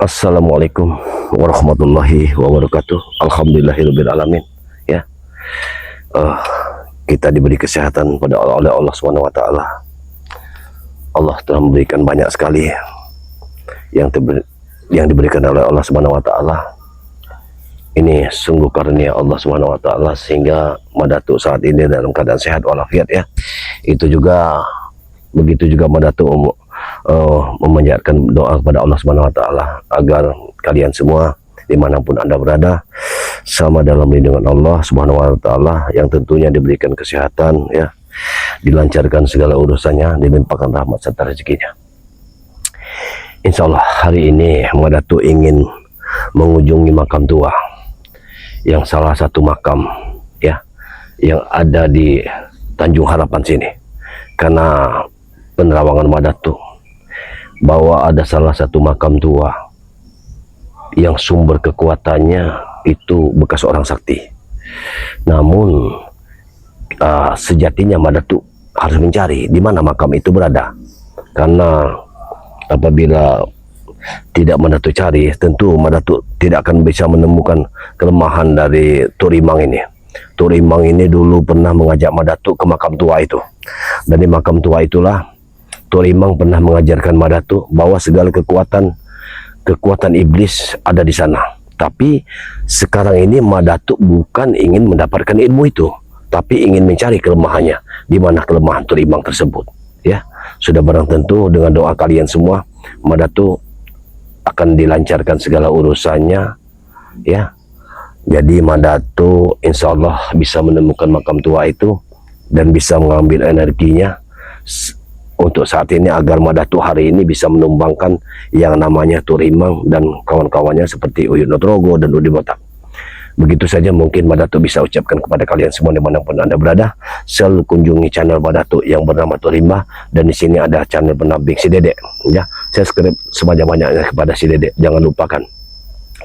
Assalamualaikum warahmatullahi wabarakatuh. Alhamdulillahirabbil alamin. Ya, kita diberi kesehatan oleh Allah Subhanahu wa taala. Allah telah memberikan banyak sekali yang diberikan oleh Allah Subhanahu wa taala. Ini sungguh karunia Allah Subhanahu wa taala sehingga Madatu saat ini dalam keadaan sehat walafiat ya. Itu juga begitu juga Madatu memanjatkan doa kepada Allah Subhanahu wa taala agar kalian semua dimanapun Anda berada sama dalam lindungan Allah Subhanahu wa taala, yang tentunya diberikan kesehatan ya, dilancarkan segala urusannya, dilimpahkan rahmat serta rezekinya. Insya Allah hari ini Madatu ingin mengunjungi makam tua, yang salah satu makam ya yang ada di Tanjung Harapan sini, karena penerawangan Madatu bahwa ada salah satu makam tua yang sumber kekuatannya itu bekas orang sakti. Namun sejatinya Madatu harus mencari di mana makam itu berada, karena apabila tidak Madatu cari, tentu Madatu tidak akan bisa menemukan kelemahan dari Turimang ini. Turimang ini dulu pernah mengajak Madatu ke makam tua itu, dan di makam tua itulah Turimang pernah mengajarkan Madatu bahwa segala kekuatan iblis ada di sana. Tapi sekarang ini Madatu bukan ingin mendapatkan ilmu itu, tapi ingin mencari kelemahannya. Di mana kelemahan Turimang tersebut? Ya, sudah barang tentu dengan doa kalian semua, Madatu akan dilancarkan segala urusannya. Ya, jadi Madatu insya Allah bisa menemukan makam tua itu dan bisa mengambil energinya untuk saat ini agar Madatu hari ini bisa menumbangkan yang namanya Turimang dan kawan-kawannya seperti Uyut Nutrogo dan Udi Botak. Begitu saja mungkin Madatu bisa ucapkan kepada kalian semua dimanapun Anda berada. Selalu kunjungi channel Madatu yang bernama Turimba, dan di sini ada channel penamping si Dede. Ya, saya subscribe sebanyak-banyaknya kepada si Dede. Jangan lupakan,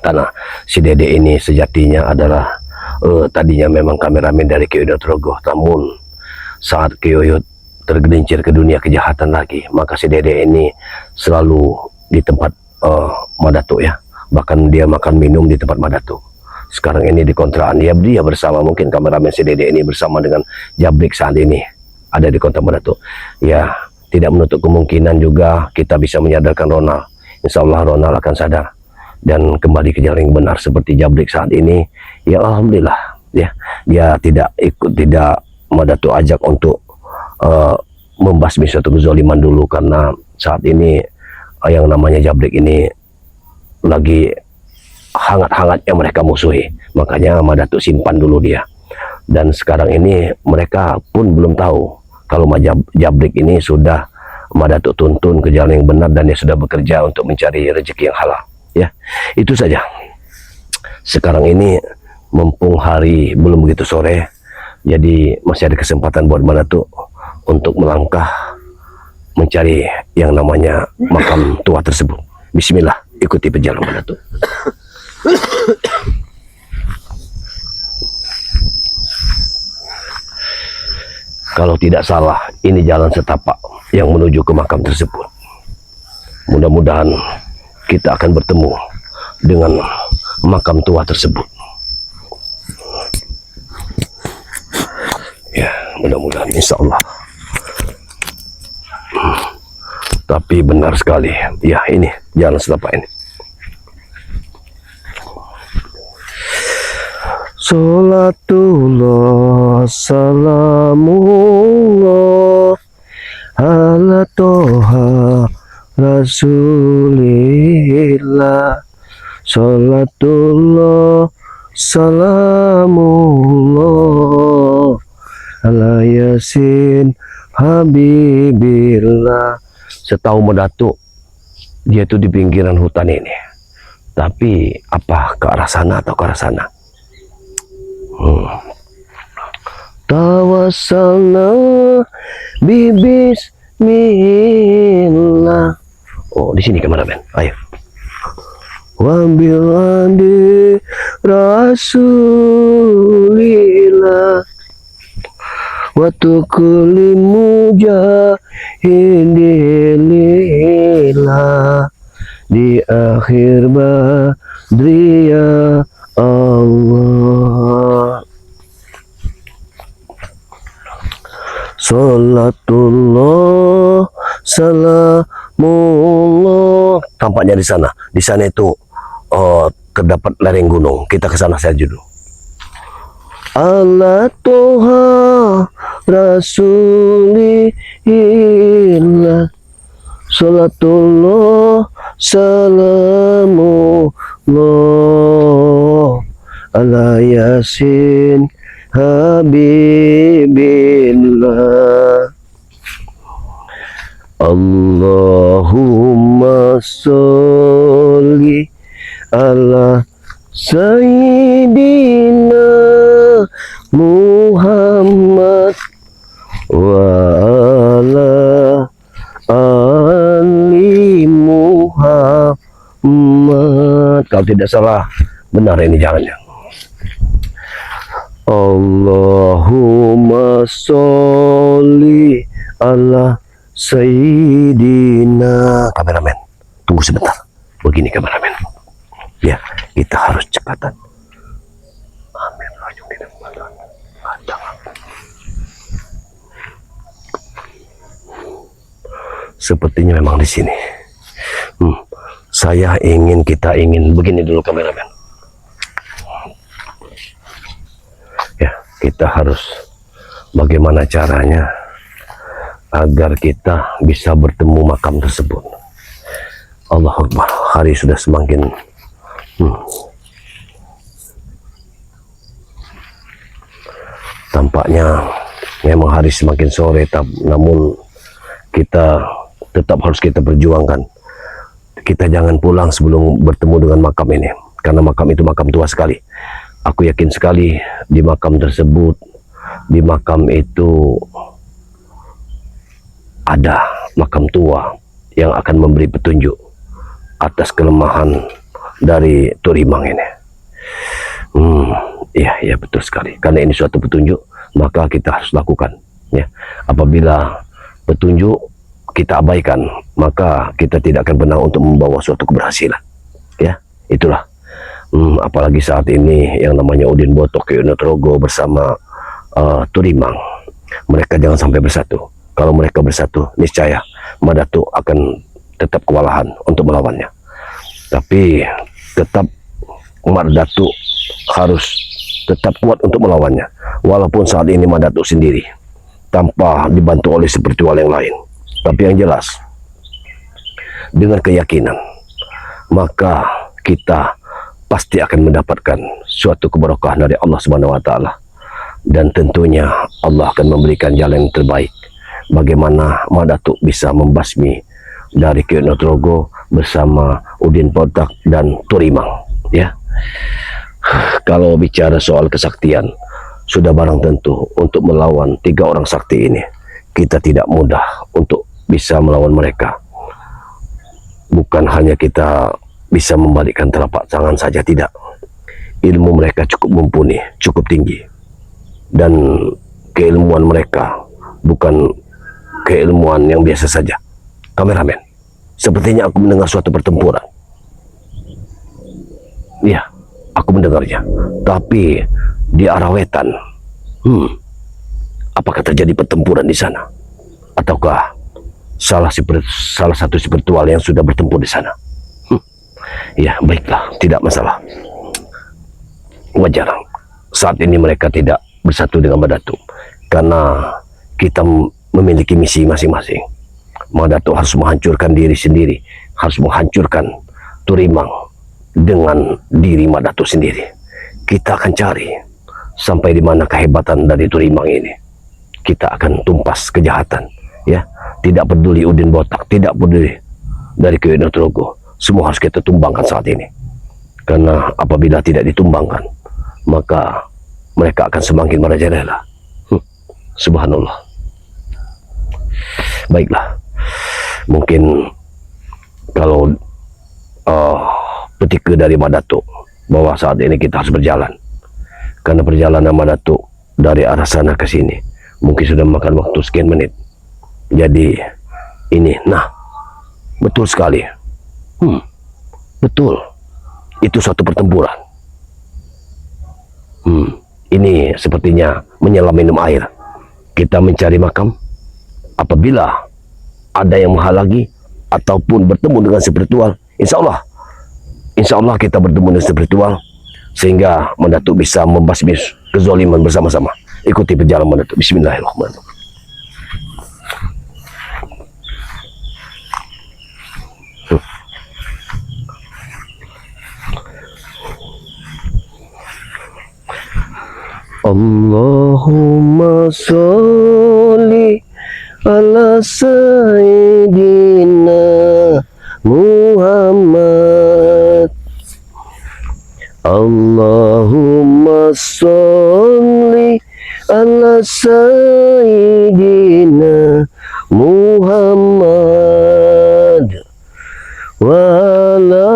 karena si Dede ini sejatinya adalah tadinya memang kameramen dari Ki Uyut Nutrogo, namun saat Ki Uyut tergelincir ke dunia kejahatan lagi, maka si Dede ini selalu di tempat Madatu ya, bahkan dia makan minum di tempat Madatu. Sekarang ini di kontrakan dia bersama, mungkin kameramen si Dede ini bersama dengan Jabrik saat ini ada di kontrak Madatu ya. Tidak menutup kemungkinan juga kita bisa menyadarkan Ronald. Insya Allah Ronald akan sadar dan kembali ke jalan yang benar seperti Jabrik saat ini ya. Alhamdulillah ya, dia tidak Madatu ajak untuk membasmi suatu kezaliman dulu, karena saat ini yang namanya Jabrik ini lagi hangat-hangatnya mereka musuhi, makanya Madatu simpan dulu dia. Dan sekarang ini mereka pun belum tahu kalau Jabrik ini sudah Madatu tuntun ke jalan yang benar dan dia sudah bekerja untuk mencari rezeki yang halal ya. Itu saja. Sekarang ini mumpung hari belum begitu sore, jadi masih ada kesempatan buat Madatu untuk melangkah mencari yang namanya makam tua tersebut. Bismillah, ikuti perjalanan Madatu. Kalau tidak salah, ini jalan setapak yang menuju ke makam tersebut. Mudah-mudahan kita akan bertemu dengan makam tua tersebut. Ya, mudah-mudahan insya Allah. Tapi benar sekali, ya ini jalan setapak ini. Salatullah salamullah ala toha rasulillah. Salatullah salamullah ala yasin habibillah. Setahu Madatu dia itu di pinggiran hutan ini, tapi apa ke arah sana atau ke arah sana? Tawassalna bismillah. Oh, di sini kameramen. Ayo. Wa biladi rasulillah wa tukuli mujahidilillah. di akhir badri ya Allah. Salatullah salamullah. Tampaknya di sana. Di sana itu terdapat lereng gunung. Kita ke sana saja dulu. Allah Toha Rasulillah Salatullah salamullah ala Yasin Habibillah. Allahumma sholli ala Sayyidina Muhammad wa ala ali Muhammad. Kalau tidak salah, benar ini jalannya. Allahumma sholli ala Sayyidina. Kameramen, tunggu sebentar. Begini kameramen. Ya, kita harus cepatan. Amin. Sepertinya memang di sini. Kita ingin begini dulu kameramen. Ya, kita harus bagaimana caranya agar kita bisa bertemu makam tersebut. Allahu Akbar. Hari sudah semakin tampaknya memang hari semakin sore, namun kita tetap harus kita perjuangkan. Kita jangan pulang sebelum bertemu dengan makam ini, karena makam itu makam tua sekali. Aku yakin sekali di makam tersebut, di makam itu ada makam tua yang akan memberi petunjuk atas kelemahan dari Turimang ini. Iya betul sekali. Karena ini suatu petunjuk, maka kita harus lakukan. Ya, apabila petunjuk kita abaikan, maka kita tidak akan pernah untuk membawa suatu keberhasilan. Ya, itulah. Apalagi saat ini yang namanya Udin Botok, Yonotrogo bersama Turimang, mereka jangan sampai bersatu. Kalau mereka bersatu, niscaya Madatu akan tetap kewalahan untuk melawannya. Tapi tetap Madatu harus tetap kuat untuk melawannya, walaupun saat ini Madatu sendiri tanpa dibantu oleh spiritual yang lain. Tapi yang jelas, dengan keyakinan, maka kita pasti akan mendapatkan suatu keberkahan dari Allah Subhanahu wa Ta'ala, dan tentunya Allah akan memberikan jalan yang terbaik bagaimana Madatu bisa membasmi dari Yonotrogo bersama Udin Botak dan Turimang. Ya, kalau bicara soal kesaktian, sudah barang tentu untuk melawan 3 orang sakti ini, kita tidak mudah untuk bisa melawan mereka. Bukan hanya kita bisa membalikkan telapak tangan saja, tidak. Ilmu mereka cukup mumpuni, cukup tinggi, dan keilmuan mereka bukan keilmuan yang biasa saja. Kameramen, sepertinya aku mendengar suatu pertempuran. Iya, aku mendengarnya. Tapi di arah wetan, apakah terjadi pertempuran di sana? Ataukah salah satu spiritual yang sudah bertempur di sana? Ya, baiklah, tidak masalah. Wajar saat ini mereka tidak bersatu dengan Madatu, karena kita memiliki misi masing-masing. Madatu harus menghancurkan diri sendiri, harus menghancurkan Turimang dengan diri Madatu sendiri. Kita akan cari sampai di mana kehebatan dari Turimang ini. Kita akan tumpas kejahatan, ya. Tidak peduli Udin Botak, tidak peduli dari Yonotrogo, semua harus kita tumbangkan saat ini. Karena apabila tidak ditumbangkan, maka mereka akan semakin merajalela. Subhanallah. Baiklah, mungkin kalau petika dari Madatu bahwa saat ini kita harus berjalan, karena perjalanan Madatu dari arah sana ke sini mungkin sudah memakan waktu sekian menit. Jadi ini, nah, betul sekali. Betul, itu suatu pertempuran. Ini sepertinya menyelam minum air. Kita mencari makam. Apabila ada yang menghalangi ataupun bertemu dengan spiritual, insya Allah kita bertemu dengan spiritual sehingga Mendatuk bisa membasmi kezaliman bersama-sama. Ikuti perjalanan Mendatuk. Bismillahirrahmanirrahim. Allahumma sholli ala sayyidina Muhammad. Allahumma sholli ala sayyidina Muhammad wa ala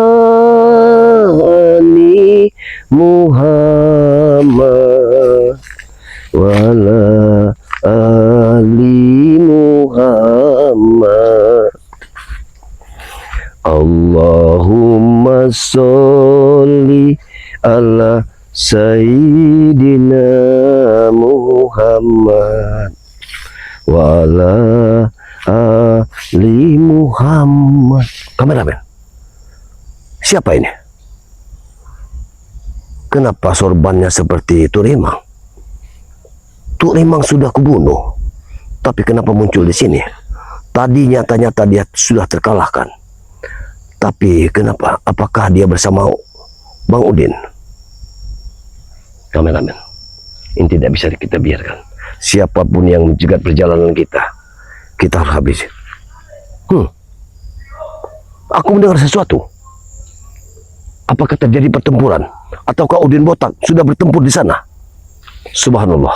ali Muhammad wa ala ali Muhammad. Allahumma sholli ala sayyidina Muhammad wa ala ali Muhammad. Kameramen, siapa ini? Kenapa sorbannya seperti Tuk Rimang? Tuk Rimang sudah kubunuh, tapi kenapa muncul di sini? Tadi nyata-nyata dia sudah terkalahkan. Tapi kenapa? Apakah dia bersama Bang Udin? Kameramen, ini tidak bisa kita biarkan. Siapapun yang menjegat perjalanan kita harus habisi. Aku mendengar sesuatu. Apakah terjadi pertempuran? Ataukah Udin Botak sudah bertempur di sana? Subhanallah.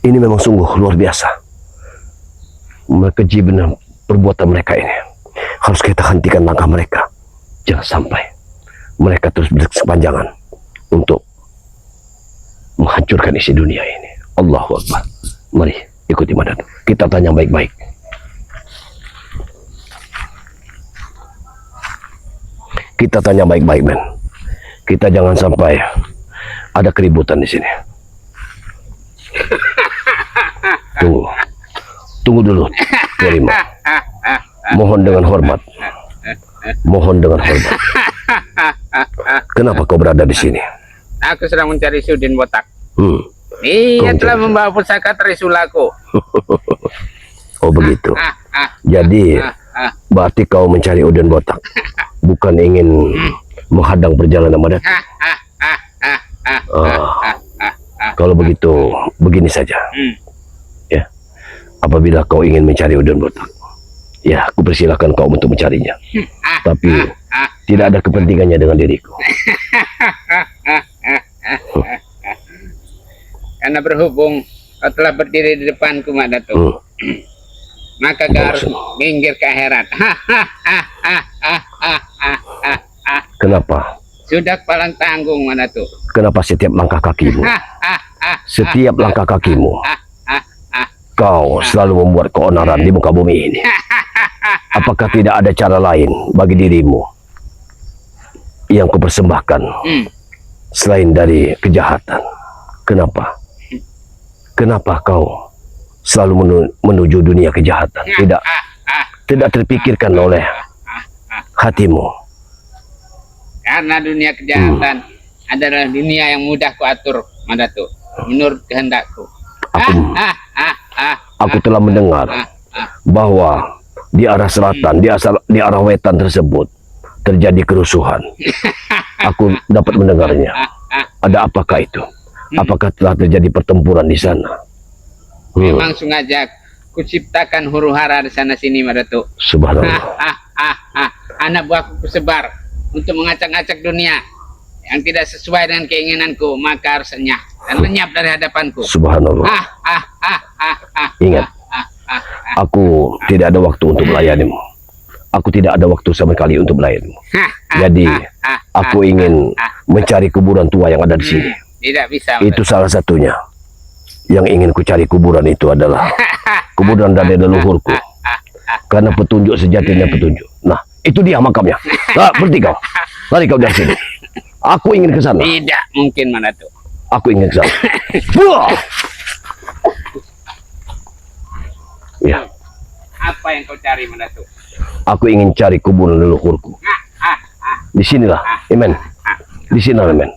Ini memang sungguh luar biasa. Keji benar perbuatan mereka ini. Harus kita hentikan langkah mereka. Jangan sampai mereka terus berkepanjangan untuk menghancurkan isi dunia ini. Allahu Akbar. Mari ikuti Mandat. Kita tanya baik-baik. Kita tanya baik-baik, men. Kita jangan sampai ada keributan di sini. Tunggu dulu, Rimang. Mohon dengan hormat. Mohon dengan hormat. Kenapa kau berada di sini? Aku sedang mencari Udin Botak. Ia telah membawa pusaka Trisulaku. Oh begitu. Jadi berarti kau mencari Udin Botak, bukan ingin menghadang perjalanan Mandat. Kalau begitu, begini saja. Ya, apabila kau ingin mencari Udin Botak, ya, aku persilakan kau untuk mencarinya. Tapi tidak ada kepentingannya dengan diriku. Karena berhubung kau telah berdiri di depanku, Mak Datuk, maka kau harus minggir ke akhirat. Kenapa? Sudah palang tanggung, Mak Datuk. Kenapa setiap langkah kakimu, setiap langkah kakimu, kau selalu membuat keonaran di muka bumi ini? Apakah tidak ada cara lain bagi dirimu yang kupersembahkan selain dari kejahatan? Kenapa? Kenapa kau selalu menuju dunia kejahatan? Tidak terpikirkan oleh hatimu. Karena dunia kejahatan adalah dunia yang mudah kuatur, Mak Datuk, menurut kehendakku. Aku telah mendengar bahwa di arah selatan, di arah wetan tersebut terjadi kerusuhan. Aku dapat mendengarnya. Ada apakah itu? Apakah telah terjadi pertempuran di sana? Memang sengaja kuciptakan huru hara di sana sini, Mak Datuk. Subhanallah. Anak buahku kusebar untuk mengacak-acak dunia yang tidak sesuai dengan keinginanku, maka harus lenyap dan lenyap dari hadapanku. Subhanallah. Ingat, aku tidak ada waktu untuk melayanimu. Aku tidak ada waktu sama sekali untuk melayanimu. Jadi, aku ingin mencari kuburan tua yang ada di sini. Tidak bisa. Itu salah satunya. Yang ingin ku cari kuburan itu adalah kuburan dari leluhurku. Karena petunjuk sejatinya petunjuk. Nah, itu dia makamnya. Nah, berhenti kau. Lari kau dari sini. Aku ingin ke sana. Tidak mungkin Mandatuk. Aku ingin ke sana. Buah! Ya, Apa yang kau cari Mandatuk? aku ingin cari kuburan leluhurku. Di sinilah, Imen. Di sinilah, Imen.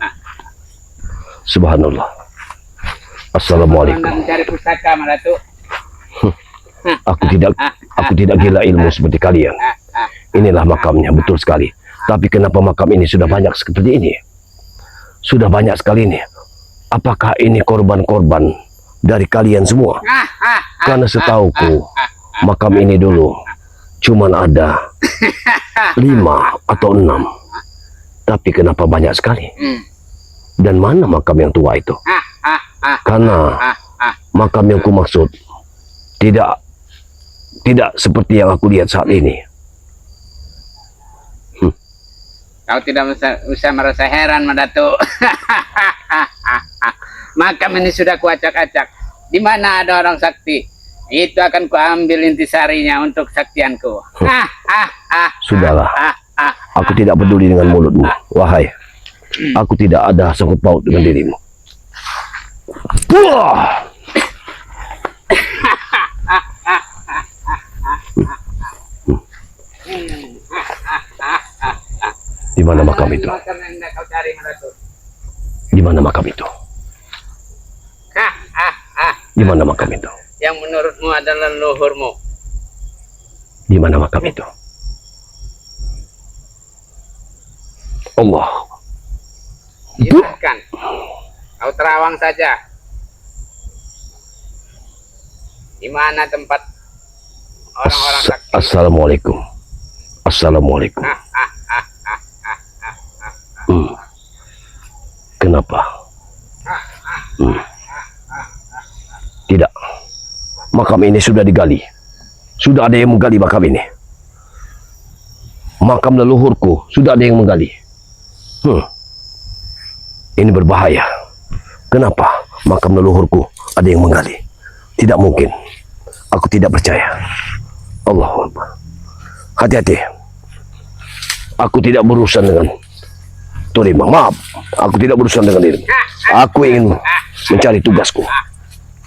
Subhanallah. Assalamualaikum. Anda mencari pusaka Mandatuk. Aku tidak gila ilmu seperti kalian. Inilah makamnya, betul sekali. Tapi kenapa makam ini sudah banyak seperti ini? Sudah banyak sekali ini. Apakah ini korban-korban dari kalian semua? Karena setauku, makam ini dulu cuman ada 5 atau 6. Tapi kenapa banyak sekali? Dan mana makam yang tua itu? Karena makam yang kumaksud tidak seperti yang aku lihat saat ini. Kau tidak usah merasa heran Mandatuk. Makam ini sudah kuacak-acak. Di mana ada orang sakti, itu akan kuambil intisarinya untuk saktianku. Sudahlah. Aku tidak peduli dengan mulutmu. Wahai, aku tidak ada sangkut paut dengan dirimu. Wah! Di mana makam itu? Makam yang hendak kau cari Mandatuk. Di mana makam itu? Di mana makam itu? Yang menurutmu adalah leluhurmu. Di mana makam itu? Allah. Silahkan. Kau terawang saja. Di mana tempat orang-orang sakti? Assalamualaikum. Assalamualaikum. Kenapa? Tidak. Makam ini sudah digali. Sudah ada yang menggali makam ini. Makam leluhurku sudah ada yang menggali. Ini berbahaya. Kenapa makam leluhurku ada yang menggali? Tidak mungkin. Aku tidak percaya. Allahu Akbar. Hati-hati. Aku tidak berurusan dengan Turimang. Maaf, aku tidak berurusan dengan dirimu. Aku ingin mencari tugasku.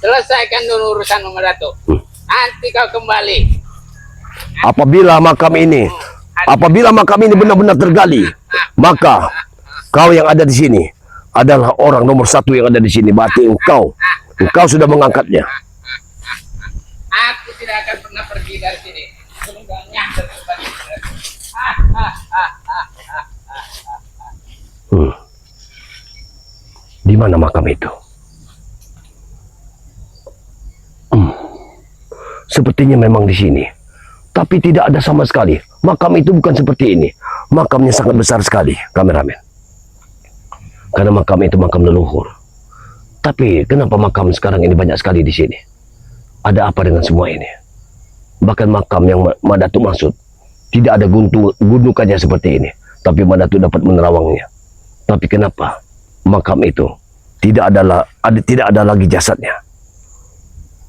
Selesaikan dulu urusanmu Mandatuk. Nanti kau kembali. Apabila makam ini benar-benar tergali, maka kau yang ada di sini adalah orang nomor 1 yang ada di sini. Berarti engkau sudah mengangkatnya. Aku tidak akan pernah pergi dari sini. Sebelum kau nyasar kembali. Di mana makam itu? Sepertinya memang di sini. Tapi tidak ada sama sekali. Makam itu bukan seperti ini. Makamnya sangat besar sekali, kameramen. Karena makam itu makam leluhur. Tapi kenapa makam sekarang ini banyak sekali di sini? Ada apa dengan semua ini? Bahkan makam yang Mandatuk maksud, tidak ada gundukannya seperti ini. Tapi Mandatuk dapat menerawangnya. Tapi kenapa makam itu tidak ada lagi jasadnya?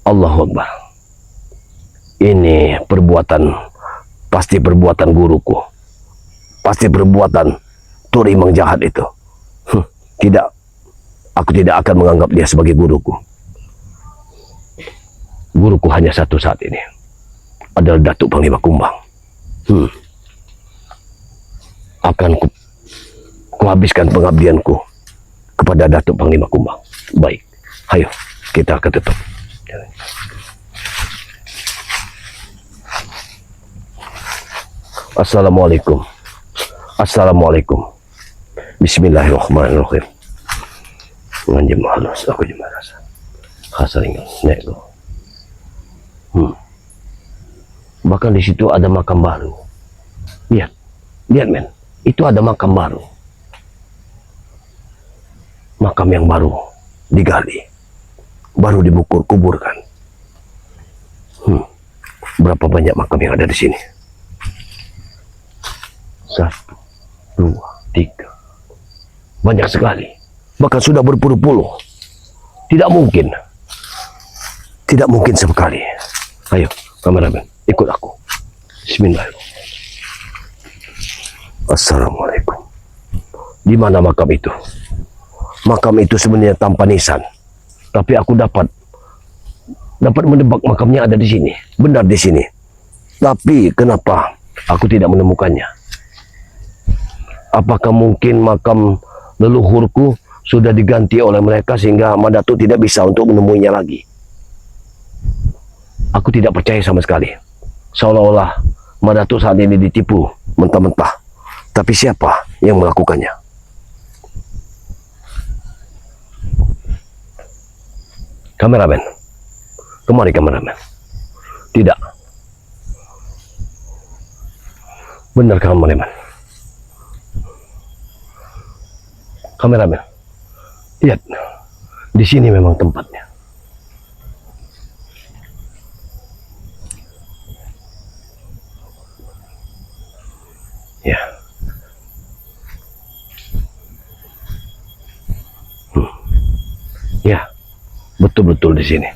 Allahu Akbar. Ini pasti perbuatan guruku. Pasti perbuatan Turimang jahat itu. Tidak. Aku tidak akan menganggap dia sebagai guruku. Guruku hanya satu saat ini. Adalah Datuk Panglima Kumbang. Akan kuhabiskan pengabdianku kepada Datuk Panglima Kumbang. Baik. Ayo, kita akan tutup. Assalamualaikum. Assalamualaikum. Bismillahirrahmanirrahim. Nganjem halus aku di marasa. Kasaringan nego. Bahkan di situ ada makam baru. Lihat men, itu ada makam baru. Makam yang baru digali, baru kuburkan. Berapa banyak makam yang ada di sini? 1, 2, 3. Banyak sekali. Bahkan sudah berpuluh-puluh. Tidak mungkin. Tidak mungkin sekali. Ayo, kameramen, ikut aku. Bismillahirrahmanirrahim. Assalamualaikum. Di mana makam itu? Makam itu sebenarnya tanpa nisan. Tapi aku dapat menebak makamnya ada di sini. Benar di sini. Tapi kenapa aku tidak menemukannya? Apakah mungkin makam leluhurku sudah diganti oleh mereka sehingga Madatuk tidak bisa untuk menemuinya lagi? Aku tidak percaya sama sekali. Seolah-olah Madatuk saat ini ditipu mentah-mentah. Tapi siapa yang melakukannya? Kameramen. Kemari kameramen. Tidak. Benar kameramen. Kameramen. Lihat. Di sini memang tempatnya. Ya. Ya, betul-betul di sini.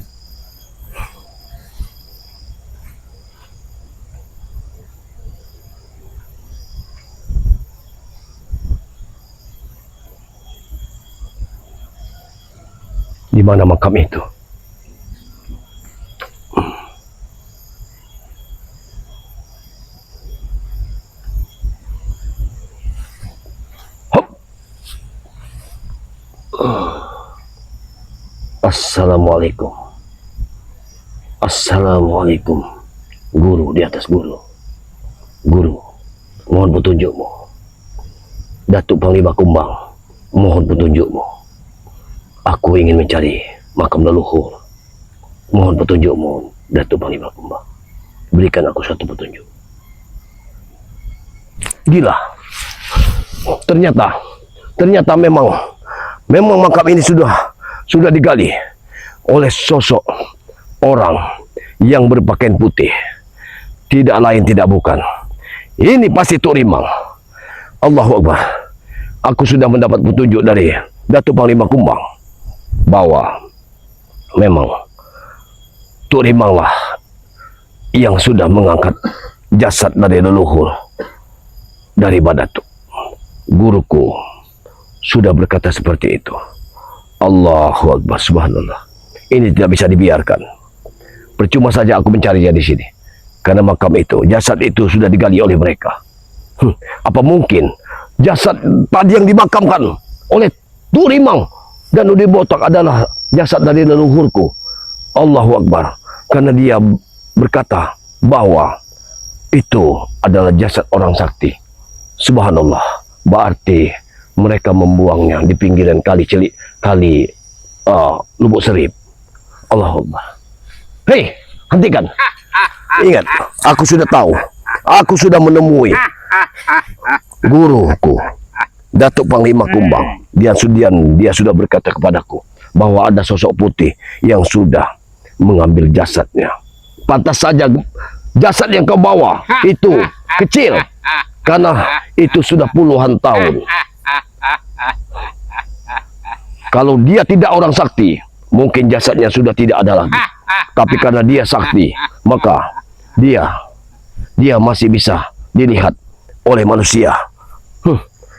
Di mana makam itu? Assalamualaikum. Assalamualaikum. Guru di atas guru. Guru, mohon petunjukmu. Datuk Panglima Kumbang, mohon petunjukmu. Aku ingin mencari makam leluhur. Mohon petunjukmu, Datuk Panglima Kumbang. Berikan aku satu petunjuk. Gila. Ternyata memang makam ini sudah digali oleh sosok orang yang berpakaian putih. Tidak lain tidak bukan. Ini pasti Tuk Rimang. Allahu Akbar. Aku sudah mendapat petunjuk dari Datuk Panglima Kumbang bahwa memang Tuk Rimang lah yang sudah mengangkat jasad dari leluhur dari Badatuk. Guruku sudah berkata seperti itu. Allahu Akbar, subhanallah. Ini tidak bisa dibiarkan. Percuma saja aku mencarinya di sini. Karena makam itu, jasad itu sudah digali oleh mereka. Apa mungkin jasad tadi yang dimakamkan oleh Tuk Rimang dan Udi Botak adalah jasad dari leluhurku? Allahu Akbar. Karena dia berkata bahwa itu adalah jasad orang sakti. Subhanallah. Berarti mereka membuangnya di pinggiran kali Lubuk Serip. Allahu Akbar. Hei, hentikan. Ingat, aku sudah tahu. Aku sudah menemui guruku, Datuk Panglima Kumbang. Dia sudah berkata kepadaku bahwa ada sosok putih yang sudah mengambil jasadnya. Pantas saja jasad yang kau bawa itu kecil, karena itu sudah puluhan tahun. Kalau dia tidak orang sakti, mungkin jasadnya sudah tidak ada lagi. Tapi karena dia sakti, maka dia masih bisa dilihat oleh manusia.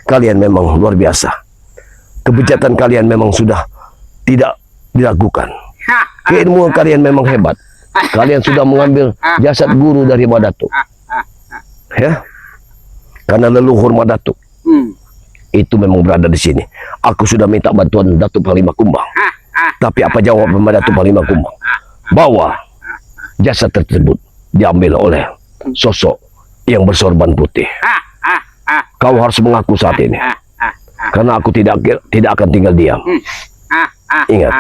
Kalian memang luar biasa. Kebejatan kalian memang sudah tidak diragukan. Keilmuan kalian memang hebat. Kalian sudah mengambil jasad guru dari Madatuk. Ya, karena leluhur Madatuk itu memang berada di sini. Aku sudah minta bantuan Datuk Panglima Kumbang. Tapi apa jawab Datuk Panglima Kumbang? Bahwa jasad tersebut diambil oleh sosok yang bersorban putih. Kau harus mengaku saat ini. Karena aku tidak akan tinggal diam. Ingat,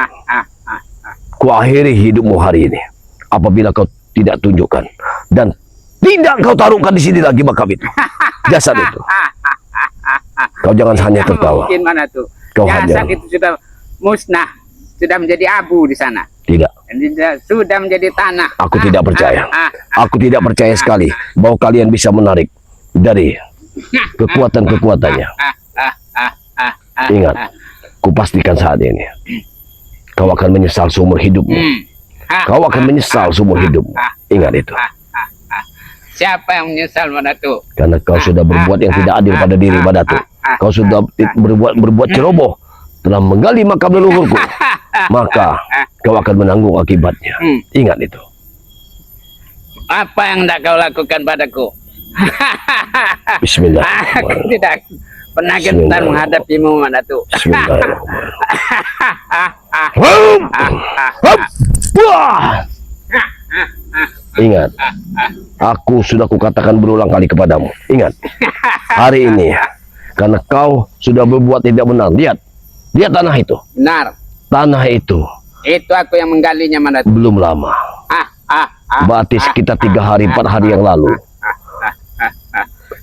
ku akhiri hidupmu hari ini apabila kau tidak tunjukkan dan tidak kau taruhkan di sini lagi makam itu, jasad itu. Kau jangan hanya tertawa. Mungkin mana tuh? Kau Jasad hanya itu sudah musnah, sudah menjadi abu di sana. tidak. Sudah menjadi tanah. Aku tidak percaya. Aku tidak percaya sekali bahwa kalian bisa menarik dari kekuatan-kekuatannya. Ingat, kupastikan saat ini kau akan menyesal seumur hidupmu. Kau akan menyesal seumur hidupmu. Ingat itu. Siapa yang menyesal Madatuk? Karena kau sudah berbuat yang tidak adil pada diri Madatuk. kau sudah berbuat ceroboh, telah menggali makam leluhurku, maka kau akan menanggung akibatnya. Ingat itu. Apa yang tidak kau lakukan padaku? Bismillah. Aku tidak pernah gentar menghadapimu, Datuk. Bismillah. Ingat, aku sudah kukatakan berulang kali kepadamu. Ingat, hari ini karena kau sudah berbuat tidak benar. Lihat tanah itu. Benar. Tanah itu. Itu aku yang menggalinya, Datuk. Belum lama. Berarti sekitar 3 hari 4 hari yang lalu.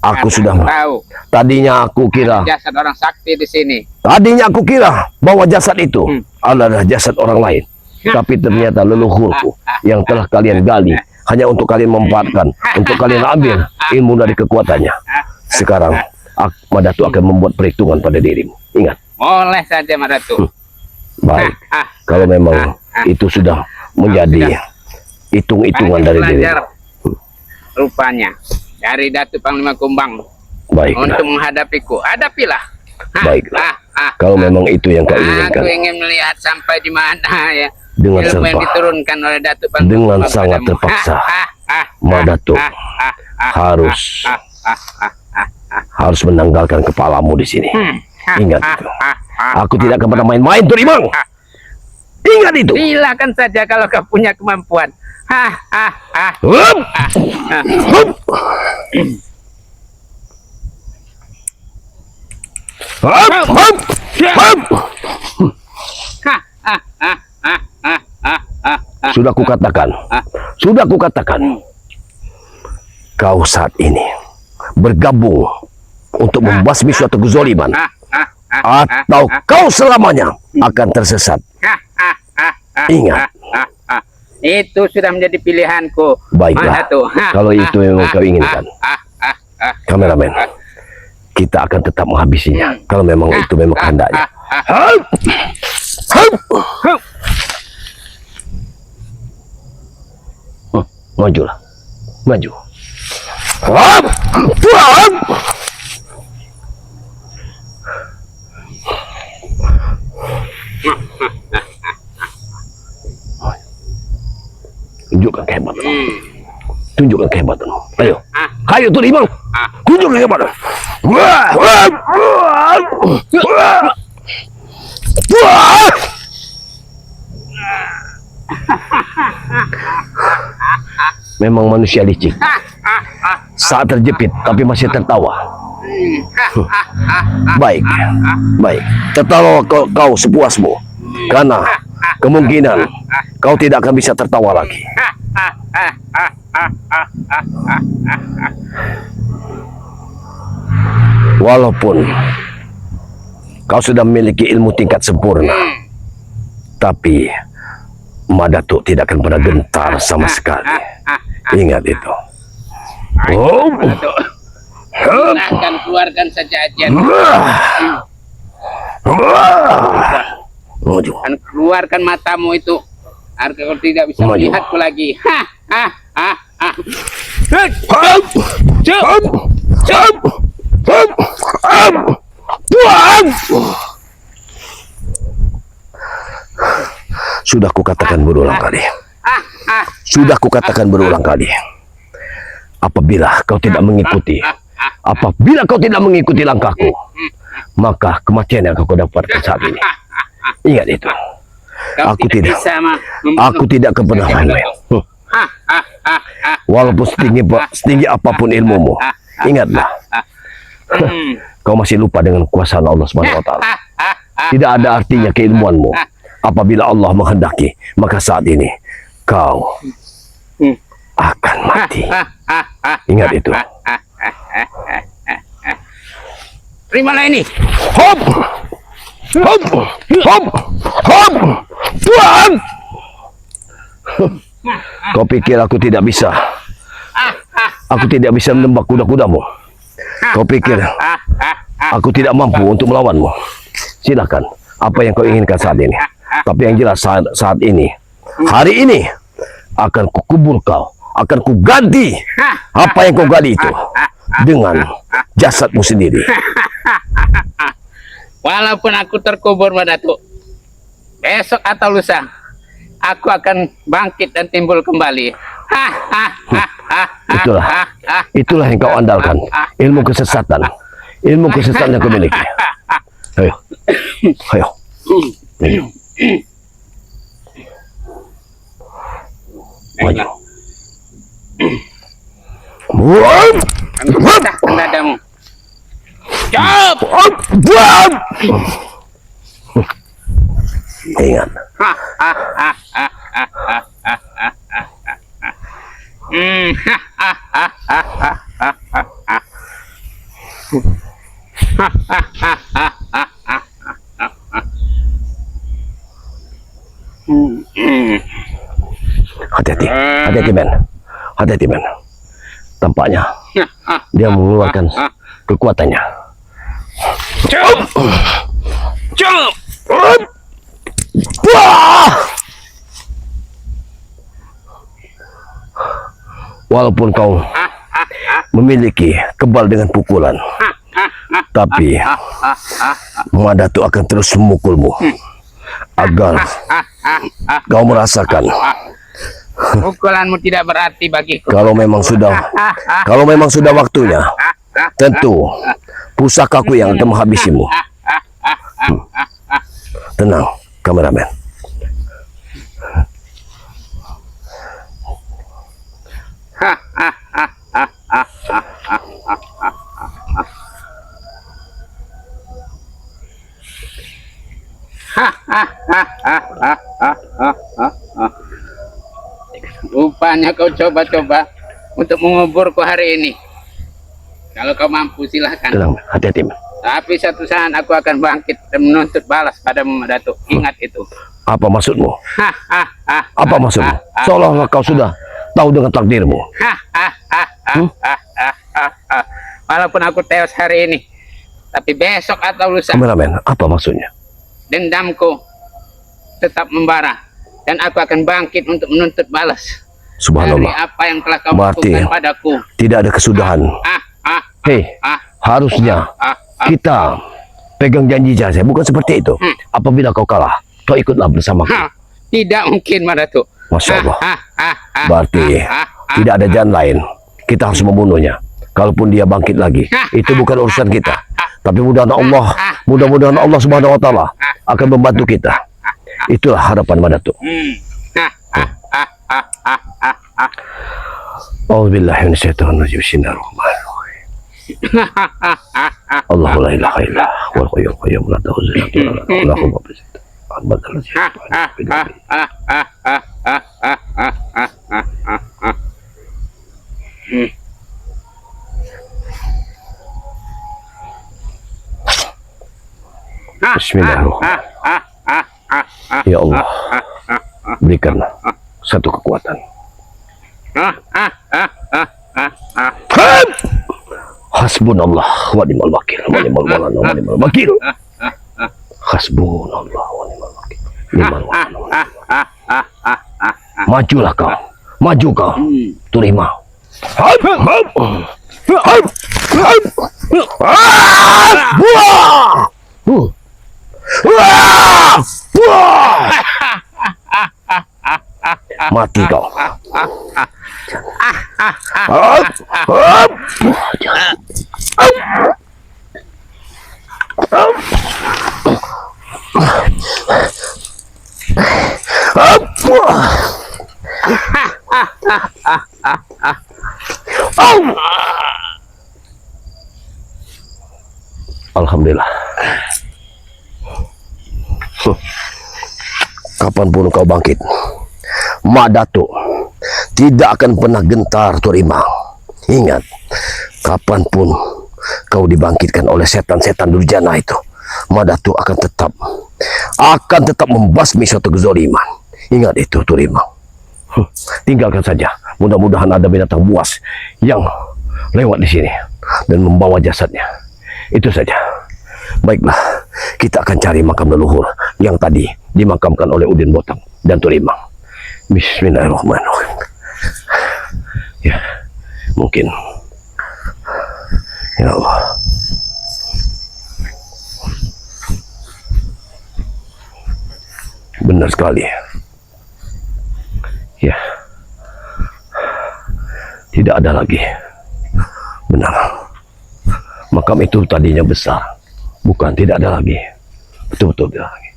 Aku sudah tahu. Tadinya aku kira jasad orang sakti di sini. Tadinya aku kira bahwa jasad itu adalah jasad orang lain. Tapi ternyata leluhurku yang telah kalian gali hanya untuk kalian memanfaatkan, untuk kalian ambil ilmu dari kekuatannya. Sekarang Madatu akan membuat perhitungan pada dirimu. Ingat. Boleh saja, Madatu. Baik. Kalau memang itu sudah menjadi hitung-hitungan dari dirimu. Rupanya dari Datuk Panglima Kumbang. Baiklah. Untuk menghadapiku, hadapilah. Baiklah. Kalau memang itu yang kau inginkan. Aku ingin melihat sampai di mana ya dengan ilmu yang diturunkan oleh Datuk Panglima dengan sangat terpaksa. Madatu harus menanggalkan kepalamu di sini. Ingat itu. Aku tidak akan pernah main-main, Turimang. Ingat itu. Silakan saja kalau kau punya kemampuan. Sudah kukatakan, kau saat ini bergabung untuk membasmi suatu kezoliman, atau kau selamanya akan tersesat. Ingat. Itu sudah menjadi pilihanku. Baiklah, kalau itu yang kau inginkan. Kameramen, kita akan tetap menghabisinya kalau memang itu memang kehendaknya. Majulah, maju. Tunjukkan kehebatan. Tunjukkan kehebatan. Ayo. Ayo tuh Imam. Tunjukkan kehebatan. Memang manusia licik. Saat terjepit tapi masih tertawa. Baik. Baik. Tertawa kau sepuasmu. Karena kemungkinan kau tidak akan bisa tertawa lagi. Walaupun kau sudah memiliki ilmu tingkat sempurna, tapi Madatu tidak akan pernah gentar sama sekali. Ingat itu. Akan keluarkan saja ajian. Dan keluarkan matamu itu agar kau tidak bisa melihatku lagi. Sudah kukatakan berulang kali. Sudah kukatakan berulang kali. Apabila kau tidak mengikuti, langkahku, maka kematian yang kau dapatkan saat ini. Ingat itu. Aku tidak akan pernah main-main. Walaupun setinggi apapun ilmumu, ingatlah. Kau masih lupa dengan kuasa Allah Subhanahu wa taala. Tidak ada artinya keilmuanmu apabila Allah menghendaki, maka saat ini kau akan mati. Ingat itu. Terimalah ini. Hop! Hop! Hop! Hop! Tuhan! Kau pikir aku tidak bisa? Aku tidak bisa menembak kuda-kudamu. Kau pikir aku tidak mampu untuk melawanmu? Silakan, apa yang kau inginkan saat ini. Tapi yang jelas saat ini, hari ini akan kukubur kau, akan kuganti apa yang kau gali itu dengan jasadmu sendiri. walaupun aku terkubur Datuk, besok atau lusa aku akan bangkit dan timbul kembali. Itulah yang kau andalkan, ilmu kesesatan yang kau miliki. Ayo, ayo, minum. Maju. Mentahkan dadamu. Jawab. Ingat, hati-hati, hati-hati men, hati-hati men. Tampaknya dia mengeluarkan kekuatannya. Jawab. Walaupun kau memiliki kebal dengan pukulan, tapi Madatu akan terus memukulmu agar kau merasakan Pukulanmu tidak berarti bagiku. kalau memang sudah waktunya, tentu pusakaku yang akan menghabisimu. Tenang, kameramen. Rupanya kau coba-coba untuk menguburku hari ini. Kalau kau mampu silahkan. Tenang, hati-hati men. Tapi satu saat aku akan bangkit dan menuntut balas padamu Datuk. Ingat itu. Apa maksudmu? Apa maksudmu? Seolah-olah kau sudah tahu dengan takdirmu. Walaupun aku tewas hari ini, tapi besok atau lusa Kameramen, apa maksudnya? dendamku tetap membara dan aku akan bangkit untuk menuntut balas dari Subhanallah. apa yang telah kau Berarti lakukan padaku. tidak ada kesudahan. Hei, harusnya kita pegang janji saja, bukan seperti itu. Apabila kau kalah, kau ikutlah bersamaku. Tidak mungkin Datuk. Masya Allah. Berarti tidak ada jalan lain. Kita harus membunuhnya. Kalaupun dia bangkit lagi, itu bukan urusan kita. Tapi mudah-mudahan Allah Subhanahu Wa Taala akan membantu kita. Itulah harapan Madatu. Auzubillahi minasyaitonir rajim. Bismillahirrahmanirrahim. Allahu la ilaha illa huwal hayyul qayyum la ta'khudhuhu sinatun wa la nawm. Bismillahirrahmanirrahim. Ya Allah, berikan satu kekuatan. Hasbunallah wa ni'mal wakil, wa ni'mal mawla wa ni'mal wakil. Hasbunallah wa ni'mal wakil, ni'mal mawla wa ni'mal wakil. Majulah kau, maju kau, terima. Mati kau. Alhamdulillah. Kapanpun kau bangkit, Madatu tidak akan pernah gentar Turimang. Ingat, kapanpun kau dibangkitkan oleh setan-setan durjana itu, Madatu akan tetap membasmi suatu kezaliman. Ingat itu Turimang. Tinggalkan saja. Mudah-mudahan ada binatang buas yang lewat di sini dan membawa jasadnya. Itu saja. Baiklah, kita akan cari makam leluhur yang tadi dimakamkan oleh Udin Botang dan Turimang. Bismillahirrahmanirrahim. Ya, mungkin. Ya Allah. Benar sekali. Ya. Tidak ada lagi. Benar. Makam itu tadinya besar. Bukan, tidak ada lagi. Betul-betul tidak lagi.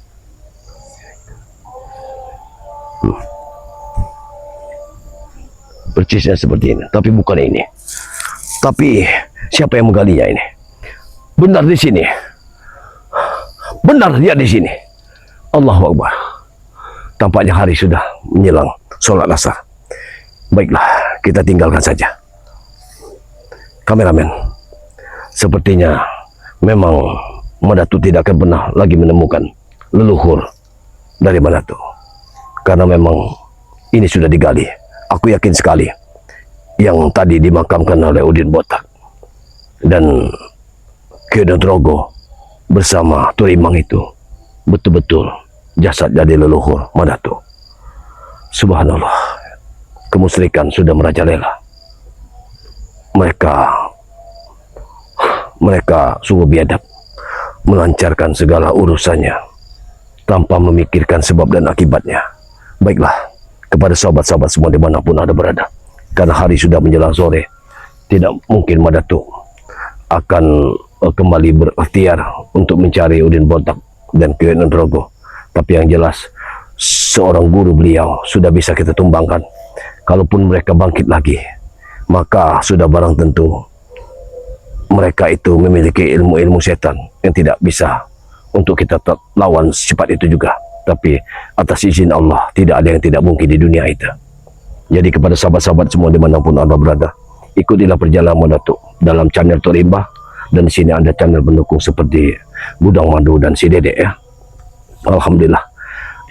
Persisnya seperti ini, tapi bukan ini. Tapi siapa yang menggalinya ini? Benar di sini. Benar dia di sini. Allahu Akbar. Tampaknya hari sudah menjelang sholat asar. Baiklah, kita tinggalkan saja. Kameramen, sepertinya memang Madatu tidak akan pernah lagi menemukan leluhur dari Madatu. Karena memang ini sudah digali. Aku yakin sekali yang tadi dimakamkan oleh Udin Botak dan Kiai Drogo bersama Turimang itu betul-betul jasad dari leluhur Madatu. Subhanallah, kemusyrikan sudah merajalela. Mereka sungguh biadab melancarkan segala urusannya tanpa memikirkan sebab dan akibatnya. Baiklah, kepada sahabat-sahabat semua dimanapun ada berada, karena hari sudah menjelang sore, tidak mungkin Madatu akan kembali berikhtiar untuk mencari Udin Botak dan Kiai Drogo. Tapi yang jelas, seorang guru beliau sudah bisa kita tumbangkan. Kalaupun mereka bangkit lagi, maka sudah barang tentu mereka itu memiliki ilmu-ilmu setan yang tidak bisa untuk kita lawan secepat itu juga. Tapi atas izin Allah, tidak ada yang tidak mungkin di dunia itu. Jadi kepada sahabat-sahabat semua dimanapun Anda berada, ikutilah perjalanan Madatu dalam channel Torimba. Dan di sini ada channel pendukung seperti Budang Madu dan si Dede ya. Alhamdulillah,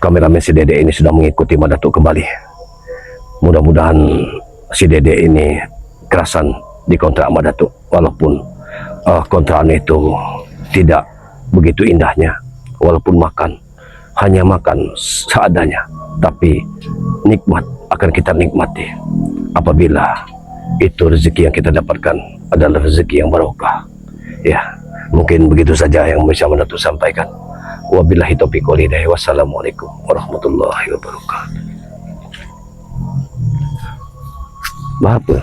kameramen si Dede ini sudah mengikuti Madatu kembali. Mudah-mudahan si Dede ini kerasan di kontrak Madatu, walaupun kontrakan itu tidak begitu indahnya, walaupun hanya makan seadanya, tapi nikmat akan kita nikmati apabila itu rezeki yang kita dapatkan adalah rezeki yang barokah. Ya, mungkin begitu saja yang bisa Madatu sampaikan. Wabillahi taufiq wal hidayah. Wassalamualaikum warahmatullahi wabarakatuh. Apa?